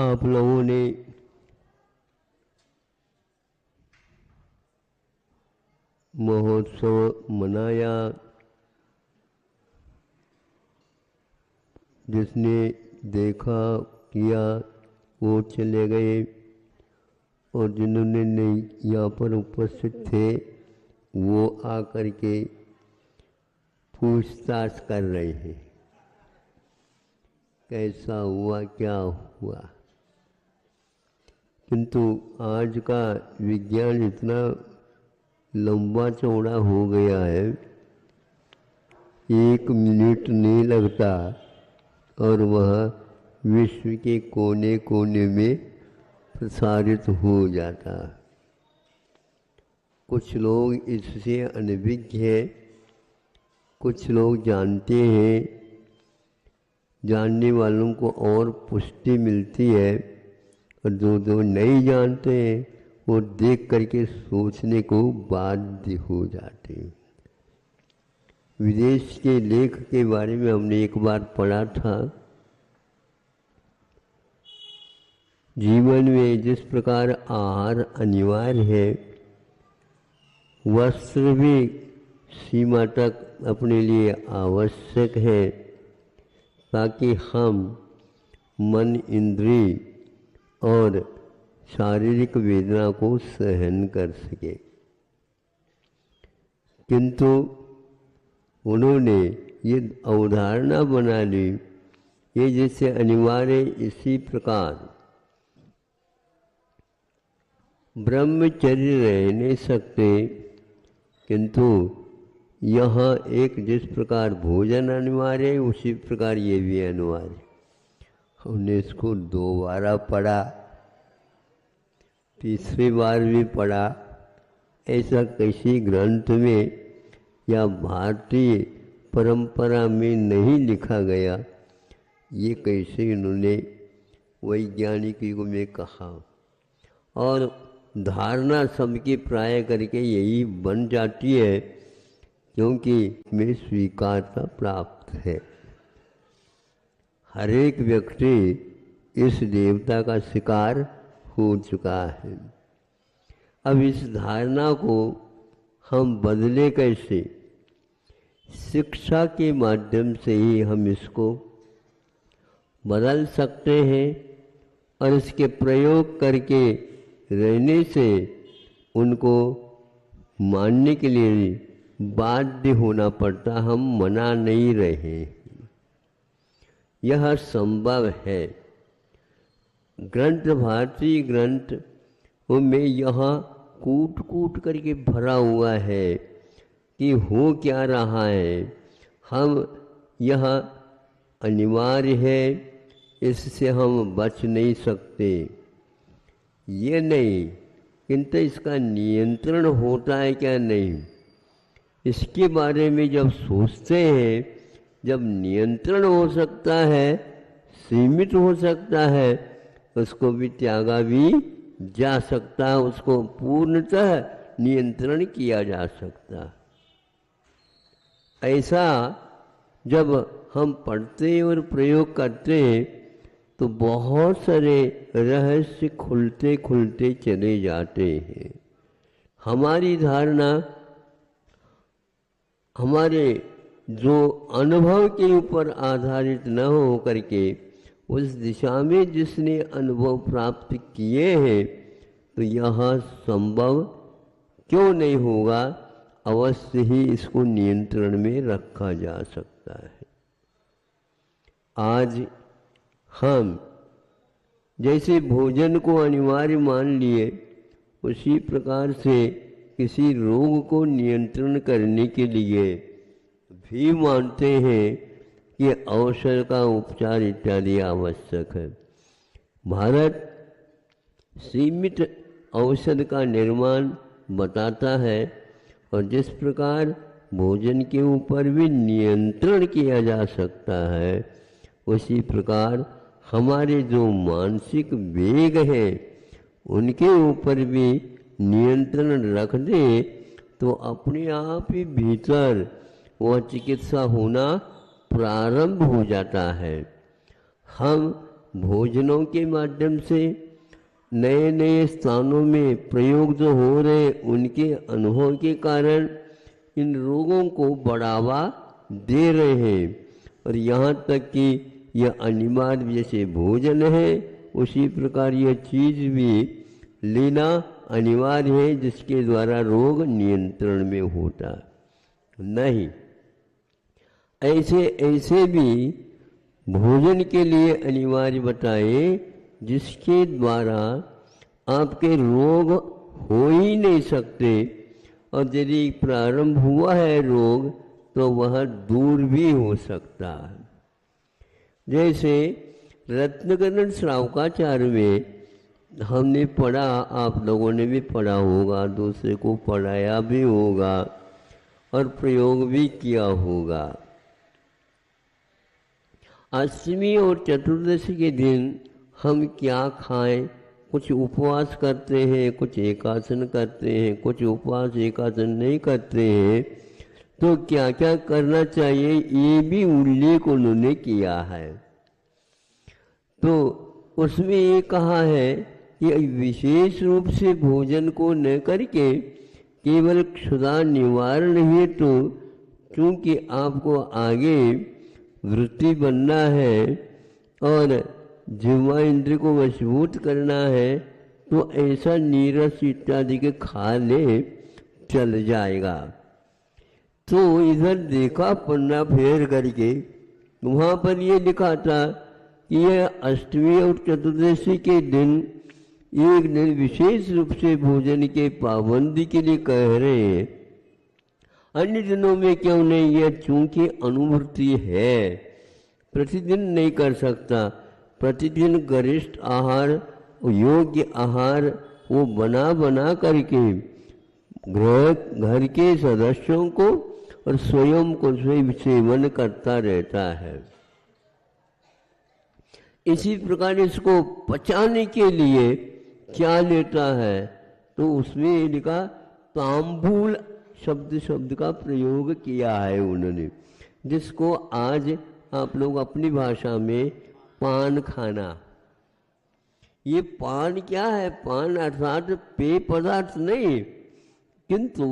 आप लोगों ने महोत्सव मनाया। जिसने देखा किया वो चले गए, और जिन्होंने नहीं यहाँ पर उपस्थित थे वो आकर के पूछताछ कर रहे हैं कैसा हुआ क्या हुआ। किंतु आज का विज्ञान इतना लंबा चौड़ा हो गया है, 1 मिनट नहीं लगता और वह विश्व के कोने कोने में प्रसारित हो जाता। कुछ लोग इससे अनभिज्ञ हैं, कुछ लोग जानते हैं, जानने वालों को और पुष्टि मिलती है, और जो नहीं जानते हैं वो देख करके सोचने को बाध्य हो जाते हैं। विदेश के लेख के बारे में हमने एक बार पढ़ा था। जीवन में जिस प्रकार आहार अनिवार्य है, वस्त्र भी सीमा तक अपने लिए आवश्यक है, ताकि हम मन, इंद्रिय और शारीरिक वेदना को सहन कर सके। किंतु उन्होंने ये अवधारणा बना ली, ये जैसे अनिवार्य इसी प्रकार ब्रह्मचर्य रह नहीं सकते, किंतु यहाँ एक जिस प्रकार भोजन अनिवार्य है उसी प्रकार ये भी अनिवार्य। हमने इसको 2 बार पढ़ा, तीसरी बार भी पढ़ा। ऐसा किसी ग्रंथ में या भारतीय परंपरा में नहीं लिखा गया। ये कैसे इन्होंने वैज्ञानिक युग में कहा, और धारणा सबकी प्राय करके यही बन जाती है, क्योंकि में स्वीकारता प्राप्त है। हर एक व्यक्ति इस देवता का शिकार हो चुका है। अब इस धारणा को हम बदले कैसे? शिक्षा के माध्यम से ही हम इसको बदल सकते हैं, और इसके प्रयोग करके रहने से उनको मानने के लिए बाध्य होना पड़ता। हम मना नहीं रहे, यह संभव है। ग्रंथ, भारतीय ग्रंथ में यहाँ कूट कूट करके भरा हुआ है कि हो क्या रहा है। हम यह अनिवार्य है, इससे हम बच नहीं सकते, ये नहीं, किंतु इसका नियंत्रण होता है क्या नहीं, इसके बारे में जब सोचते हैं, जब नियंत्रण हो सकता है, सीमित हो सकता है, उसको भी त्यागा भी जा सकता है, उसको पूर्णतः नियंत्रण किया जा सकता है। ऐसा जब हम पढ़ते और प्रयोग करते हैं तो बहुत सारे रहस्य खुलते खुलते चले जाते हैं। हमारी धारणा हमारे जो अनुभव के ऊपर आधारित न हो करके उस दिशा में जिसने अनुभव प्राप्त किए हैं, तो यह संभव क्यों नहीं होगा? अवश्य ही इसको नियंत्रण में रखा जा सकता है। आज हम जैसे भोजन को अनिवार्य मान लिए, उसी प्रकार से किसी रोग को नियंत्रण करने के लिए भी मानते हैं कि औषध का उपचार इत्यादि आवश्यक है। भारत सीमित औषध का निर्माण बताता है, और जिस प्रकार भोजन के ऊपर भी नियंत्रण किया जा सकता है, उसी प्रकार हमारे जो मानसिक वेग हैं उनके ऊपर भी नियंत्रण रख दे तो अपने आप ही भीतर वह चिकित्सा होना प्रारंभ हो जाता है। हम भोजनों के माध्यम से, नए नए स्थानों में प्रयोग जो हो रहे उनके अनुभव के कारण इन रोगों को बढ़ावा दे रहे हैं। और यहाँ तक कि यह अनिवार्य जैसे भोजन है उसी प्रकार यह चीज़ भी लेना अनिवार्य है जिसके द्वारा रोग नियंत्रण में होता नहीं। ऐसे ऐसे भी भोजन के लिए अनिवार्य बताए जिसके द्वारा आपके रोग हो ही नहीं सकते, और यदि प्रारंभ हुआ है रोग तो वह दूर भी हो सकता है। जैसे रत्नकरण श्रावकाचार्य में हमने पढ़ा, आप लोगों ने भी पढ़ा होगा, दूसरे को पढ़ाया भी होगा और प्रयोग भी किया होगा। अष्टमी और चतुर्दशी के दिन हम क्या खाएं? कुछ उपवास करते हैं, कुछ एकासन करते हैं, कुछ उपवास एकासन नहीं करते हैं, तो क्या क्या करना चाहिए ये भी उल्लेख उन्होंने किया है। तो उसमें ये कहा है कि विशेष रूप से भोजन को न करके केवल क्षुधा निवारण हेतु, क्योंकि आपको आगे वृत्ति बनना है और जिह्वा इंद्र को मजबूत करना है, तो ऐसा नीरस इत्यादि के खा ले चल जाएगा। तो इधर देखा पन्ना फेर करके, वहाँ पर ये लिखा था कि यह अष्टमी और चतुर्दशी के दिन एक दिन विशेष रूप से भोजन के पाबंदी के लिए कह रहे हैं, अन्य दिनों में क्यों नहीं? यह चूंकि अनुवृत्ति है, प्रतिदिन नहीं कर सकता। प्रतिदिन गरिष्ठ आहार, योग्य आहार वो बना बना करके घर के सदस्यों को और स्वयं को सेवन करता रहता है। इसी प्रकार इसको पचाने के लिए क्या लेता है? तो उसमें लिखा तांबूल शब्द का प्रयोग किया है उन्होंने, जिसको आज आप लोग अपनी भाषा में पान खाना। ये पान क्या है? पान अर्थात पेय पदार्थ नहीं, किंतु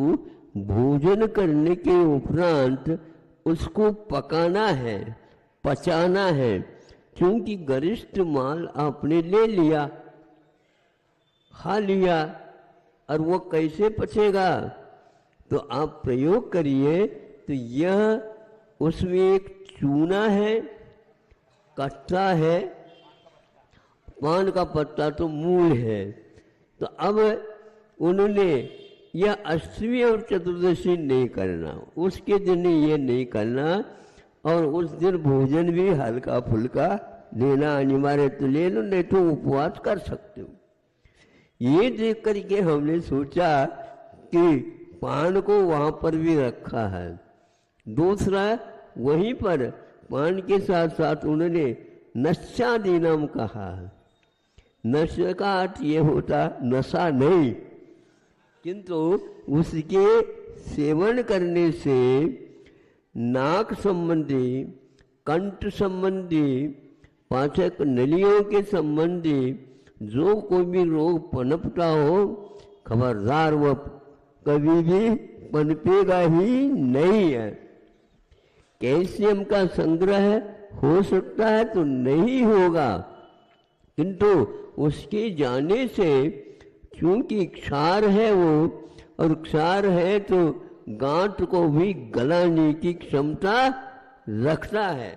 भोजन करने के उपरांत उसको पकाना है, पचाना है, क्योंकि गरिष्ठ माल आपने ले लिया, खा लिया, और वो कैसे पचेगा? तो आप प्रयोग करिए। तो यह उसमें एक चूना है, कट्टा है, पान का पत्ता तो मूल है। तो अब उन्होंने यह अष्टमी और चतुर्दशी नहीं करना, उसके दिन ये नहीं करना, और उस दिन भोजन भी हल्का फुल्का लेना अनिवार्य, तो ले लो, नहीं तो उपवास कर सकते हो। ये देख करके हमने सोचा कि पान को वहाँ पर भी रखा है। दूसरा, वहीं पर पान के साथ साथ उन्होंने नशादीनम कहा है। नशा का अर्थ ये होता नशा नहीं, किंतु उसके सेवन करने से नाक संबंधी, कंठ संबंधी, पाचक नलियों के संबंधी जो कोई भी रोग पनपता हो, खबरदार वह कभी भी पनपेगा ही नहीं है। कैल्शियम का संग्रह हो सकता है तो नहीं होगा, किंतु उसके जाने से, क्योंकि क्षार है वो, और क्षार है तो गांठ को भी गलाने की क्षमता रखता है।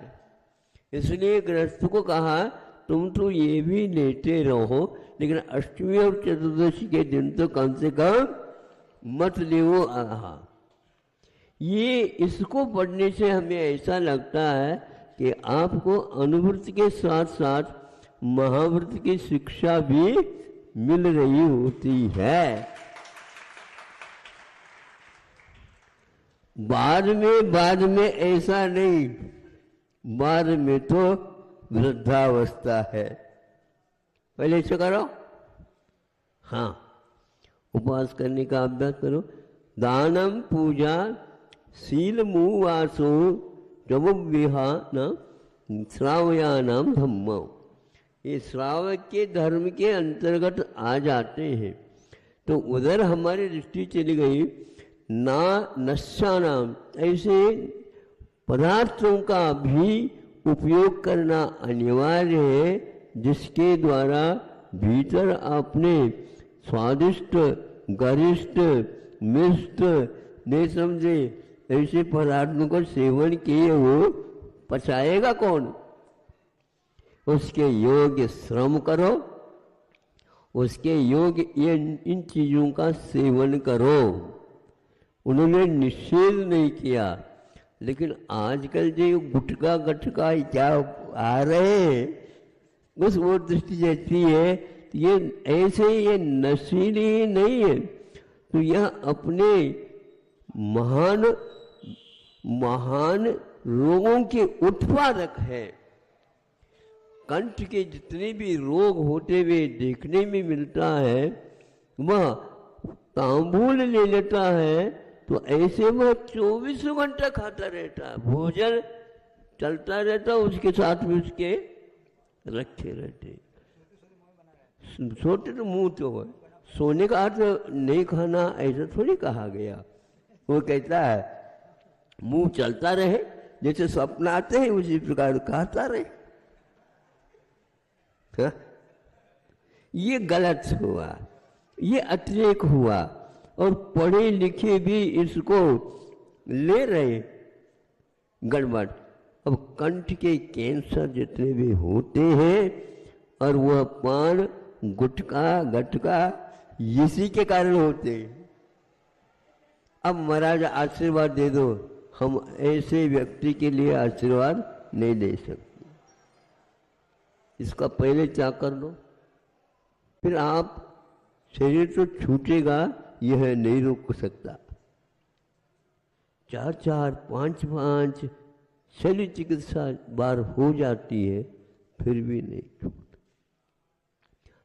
इसलिए गृहस्थ को कहा तुम तो ये भी लेते रहो, लेकिन अष्टमी और चतुर्दशी के दिन तो कम से कम मत लेवो। ये इसको पढ़ने से हमें ऐसा लगता है कि आपको अनुवृत्ति के साथ साथ महावृत्ति की शिक्षा भी मिल रही होती है। बाद में ऐसा नहीं, बाद में तो वृद्धावस्था है। पहले ऐसा करो, हाँ, उपवास करने का अभ्यास करो। दानम पूजा शील मुवासो जब विहान श्रावयानाम धम्म, ये श्रावक के धर्म के अंतर्गत आ जाते हैं। तो उधर हमारी दृष्टि चली गई ना नश्यानाम, ऐसे पदार्थों का भी उपयोग करना अनिवार्य है जिसके द्वारा भीतर आपने स्वादिष्ट, गरिष्ठ, मिष्ट नहीं समझे ऐसे पदार्थों का सेवन किए हो, पचाएगा कौन? उसके योग्य श्रम करो, उसके योग्य ये इन चीजों का सेवन करो। उन्होंने निषेध नहीं किया, लेकिन आजकल जो गुटका गटका क्या आ रहे हैं, बस वो दृष्टि रहती है ये ऐसे ये नशीली नहीं है। तो यह अपने महान महान रोगों के उत्पादक है। कंठ के जितने भी रोग होते हुए देखने में मिलता है, वह तांबूल ले लेता है तो ऐसे वह 24 घंटा खाता रहता है, भोजन चलता रहता, उसके साथ में उसके रखे रहते। सोते तो मुंह तो है, सोने का अर्थ नहीं खाना ऐसा थोड़ी कहा गया। वो कहता है मुंह चलता रहे, जैसे स्वप्न आते हैं उसी प्रकार खाता रहे। हाँ? ये गलत हुआ, ये अतिरेक हुआ, और पढ़े लिखे भी इसको ले रहे गड़बड़। अब कंठ के कैंसर जितने भी होते हैं और वह पान गुटका गटका इसी के कारण होते हैं। अब महाराज आशीर्वाद दे दो, हम ऐसे व्यक्ति के लिए आशीर्वाद नहीं दे सकते। इसका पहले क्या कर लो, फिर आप शरीर तो छूटेगा, यह नहीं रोक सकता। 4-4, 5-5 शल्य चिकित्सा बार हो जाती है, फिर भी नहीं छूटता।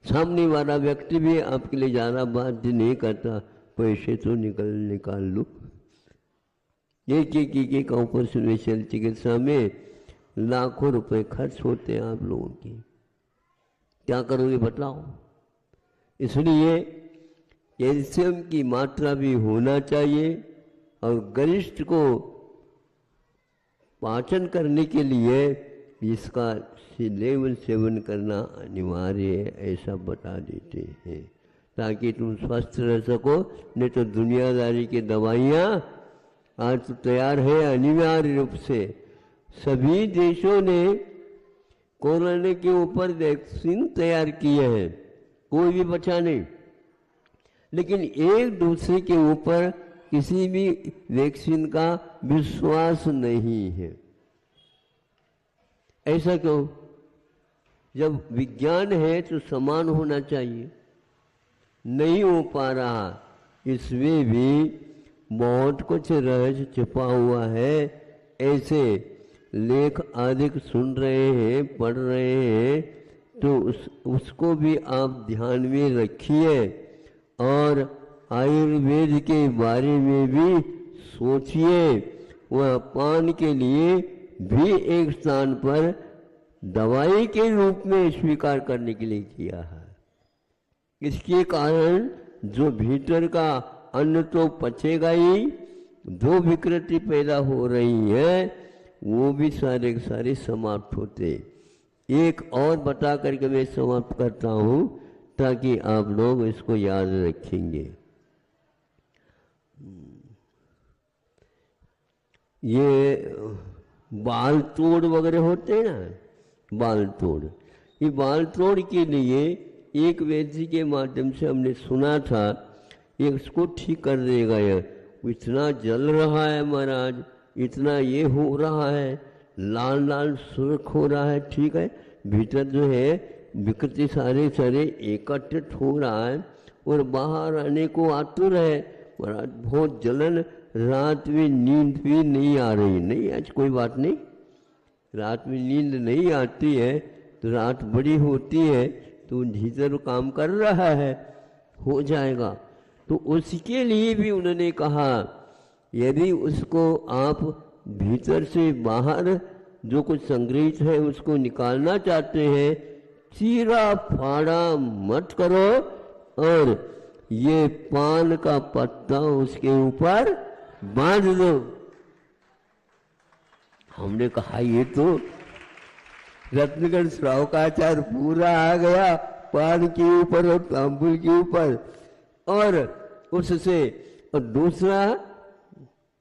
सामने वाला व्यक्ति भी आपके लिए ज़्यादा बात नहीं करता, पैसे तो निकाल लो। एक ऑपरेशन में शल्य चिकित्सा में लाखों रुपए खर्च होते हैं आप लोगों की, क्या करोगे बताओ? इसलिए कैल्शियम की मात्रा भी होना चाहिए, और गरिष्ठ को पाचन करने के लिए इसका लेवल सेवन करना अनिवार्य है, ऐसा बता देते हैं, ताकि तुम स्वस्थ रह सको। नहीं तो दुनियादारी की दवाइयाँ आज तो तैयार है अनिवार्य रूप से। सभी देशों ने कोरोना के ऊपर वैक्सीन तैयार किए हैं, कोई भी बचा नहीं, लेकिन एक दूसरे के ऊपर किसी भी वैक्सीन का विश्वास नहीं है। ऐसा क्यों? जब विज्ञान है तो समान होना चाहिए, नहीं हो पा रहा। इसमें भी बहुत कुछ रहस्य छिपा हुआ है। ऐसे लेख अधिक सुन रहे हैं, पढ़ रहे हैं, तो उसको भी आप ध्यान में रखिए, और आयुर्वेद के बारे में भी सोचिए। वह पान के लिए भी एक स्थान पर दवाई के रूप में स्वीकार करने के लिए किया है। इसके कारण जो भीतर का अन्न तो पचेगा ही, दो विकृति पैदा हो रही है, वो भी सारे के सारे समाप्त होते। एक और बता करके मैं समाप्त करता हूँ, ताकि आप लोग इसको याद रखेंगे। ये बाल तोड़ वगैरह होते हैं ना, बाल तोड़, ये बाल तोड़ के लिए एक वैद्य के माध्यम से हमने सुना था, ये इसको ठीक कर देगा। यह इतना जल रहा है महाराज, इतना ये हो रहा है, लाल लाल सुर्ख हो रहा है, ठीक है, भीतर जो है विकृति सारे सारे एकत्रित हो रहा है, और बाहर आने को आतुर है महाराज। बहुत जलन, रात में नींद भी नहीं आ रही। नहीं, आज कोई बात नहीं, रात में नींद नहीं आती है तो रात बड़ी होती है, तो भीतर काम कर रहा है, हो जाएगा। तो उसके लिए भी उन्होंने कहा, यदि उसको आप भीतर से बाहर जो कुछ संग्रहित है उसको निकालना चाहते हैं, चीरा फाड़ा मत करो और ये पान का पत्ता उसके ऊपर बांध दो। हमने कहा ये तो रत्नगढ़ श्रावकाचार पूरा आ गया पान के ऊपर और तांबुल के ऊपर, और उससे और दूसरा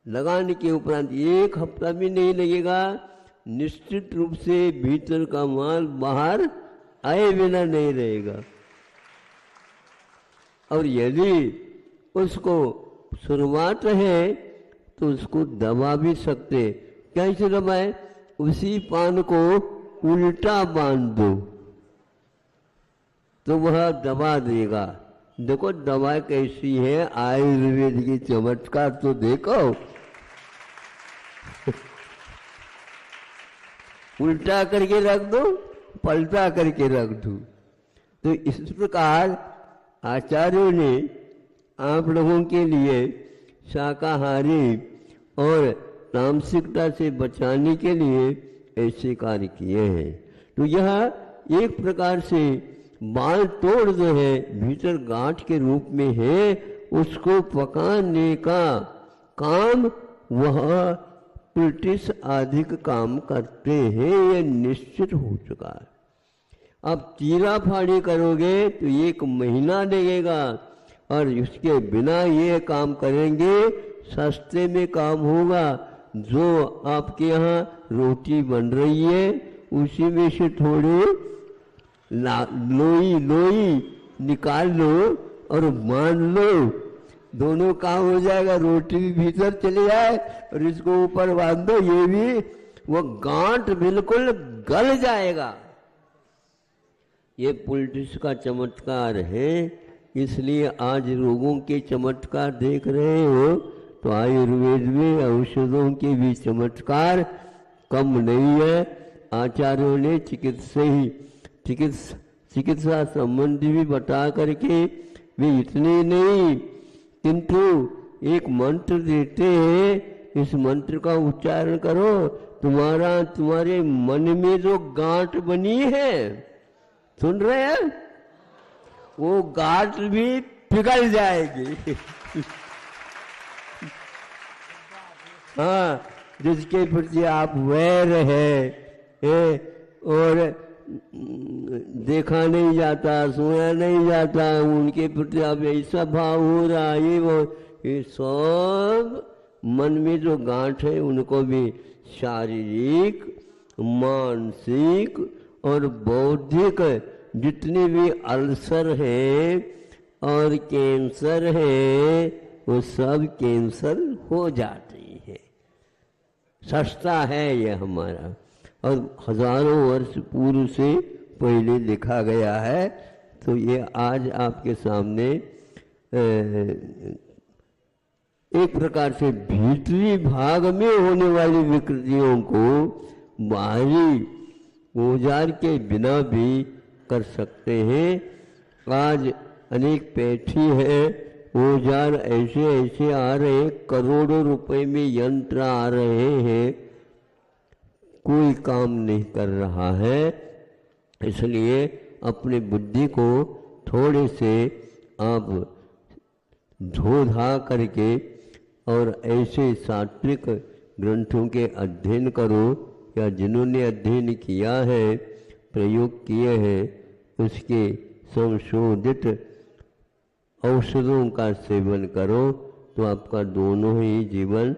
लगाने के उपरांत 1 हफ्ता भी नहीं लगेगा, निश्चित रूप से भीतर का माल बाहर आए बिना नहीं रहेगा। और यदि उसको शुरुआत है तो उसको दबा भी सकते। कैसे दबाए? उसी पान को उल्टा बांध दो तो वह दबा देगा। देखो दवा कैसी है, आयुर्वेद की चमत्कार तो देखो। उल्टा करके रख दो, पलटा करके रख दो। तो इस प्रकार आचार्यों ने आप लोगों के लिए शाकाहारी और तामसिकता से बचाने के लिए ऐसे कार्य किए हैं। तो यह एक प्रकार से बाल तोड़ जो है भीतर गांठ के रूप में है, उसको पकाने का काम वह ब्रिटिश अधिक काम करते हैं, ये निश्चित हो चुका है। अब चीरा फाड़ी करोगे तो 1 महीना लगेगा और इसके बिना ये काम करेंगे सस्ते में काम होगा। जो आपके यहाँ रोटी बन रही है उसी में से थोड़े लोई निकाल लो और मान लो, दोनों काम हो जाएगा। रोटी भी भीतर चले जाए और इसको ऊपर बांध दो, ये भी वो गांठ बिल्कुल गल जाएगा। ये पुलिस का चमत्कार है, इसलिए आज रोगों के चमत्कार देख रहे हो तो आयुर्वेद में औषधों के भी चमत्कार कम नहीं है। आचार्यों ने चिकित्सा संबंधी भी बता करके वे इतने नहीं किंतु एक मंत्र देते हैं, इस मंत्र का उच्चारण करो, तुम्हारे मन में जो गांठ बनी है, सुन रहे हैं, वो गांठ भी पिघल जाएगी। हाँ, जिसके प्रति आप वैर है और देखा नहीं जाता, सोया नहीं जाता, उनके प्रति अब ऐसा भाव हो रहा है, ये सब मन में जो गांठ है उनको भी शारीरिक, मानसिक और बौद्धिक जितने भी अल्सर है और कैंसर है वो सब कैंसर हो जाती है। सस्ता है ये हमारा और हजारों वर्ष पूर्व से पहले लिखा गया है। तो ये आज आपके सामने एक प्रकार से भीतरी भाग में होने वाली विकृतियों को बाहरी औजार के बिना भी कर सकते हैं। आज अनेक पैठी है, औजार ऐसे ऐसे आ रहे हैं, करोड़ों रुपए में यंत्र आ रहे हैं, कोई काम नहीं कर रहा है। इसलिए अपनी बुद्धि को थोड़े से आप धो धा करके और ऐसे सात्विक ग्रंथों के अध्ययन करो, या जिन्होंने अध्ययन किया है, प्रयोग किए हैं, उसके संशोधित औषधों का सेवन करो तो आपका दोनों ही जीवन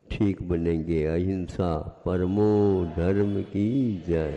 ठीक बनेंगे। अहिंसा परमो धर्म की जय।